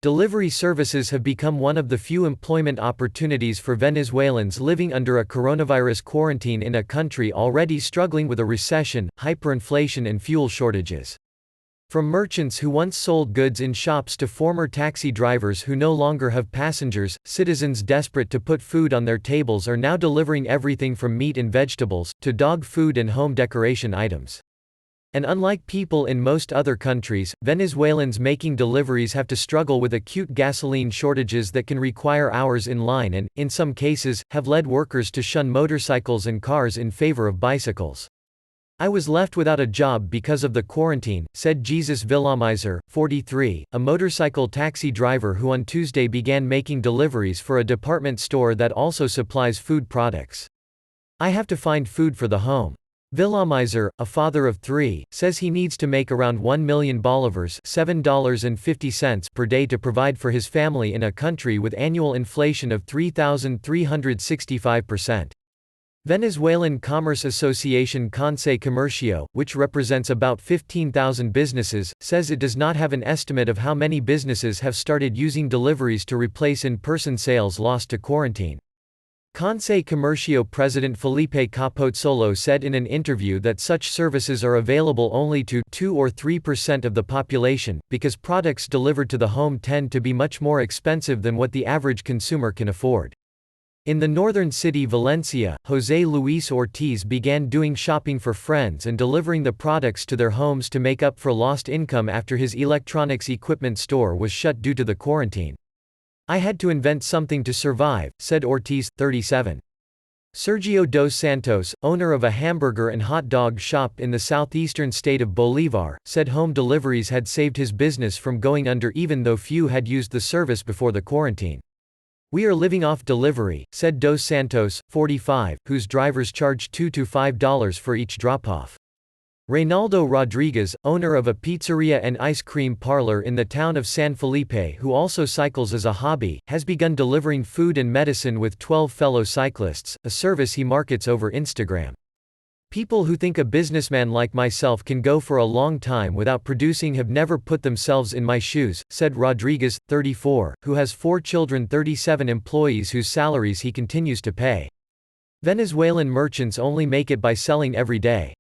Delivery services have become one of the few employment opportunities for Venezuelans living under a coronavirus quarantine in a country already struggling with a recession, hyperinflation and fuel shortages. From merchants who once sold goods in shops to former taxi drivers who no longer have passengers, citizens desperate to put food on their tables are now delivering everything from meat and vegetables, to dog food and home decoration items. And unlike people in most other countries, Venezuelans making deliveries have to struggle with acute gasoline shortages that can require hours in line and, in some cases, have led workers to shun motorcycles and cars in favor of bicycles. "I was left without a job because of the quarantine," said Jesus Villamizer, 43, a motorcycle taxi driver who on Tuesday began making deliveries for a department store that also supplies food products. "I have to find food for the home." Villamizer, a father of 3, says he needs to make around 1 million bolivars $7.50 per day to provide for his family in a country with annual inflation of 3,365%. Venezuelan Commerce Association Conce Comercio, which represents about 15,000 businesses, says it does not have an estimate of how many businesses have started using deliveries to replace in-person sales lost to quarantine. Conce Comercio President Felipe Capozzolo said in an interview that such services are available only to 2 or 3% of the population, because products delivered to the home tend to be much more expensive than what the average consumer can afford. In the northern city Valencia, José Luis Ortiz began doing shopping for friends and delivering the products to their homes to make up for lost income after his electronics equipment store was shut due to the quarantine. "I had to invent something to survive," said Ortiz, 37. Sergio dos Santos, owner of a hamburger and hot dog shop in the southeastern state of Bolívar, said home deliveries had saved his business from going under even though few had used the service before the quarantine. "We are living off delivery," said Dos Santos, 45, whose drivers charge $2 to $5 for each drop-off. Reynaldo Rodriguez, owner of a pizzeria and ice cream parlor in the town of San Felipe who also cycles as a hobby, has begun delivering food and medicine with 12 fellow cyclists, a service he markets over Instagram. "People who think a businessman like myself can go for a long time without producing have never put themselves in my shoes," said Rodriguez, 34, who has 4 children, 37 employees whose salaries he continues to pay. Venezuelan merchants only make it by selling every day.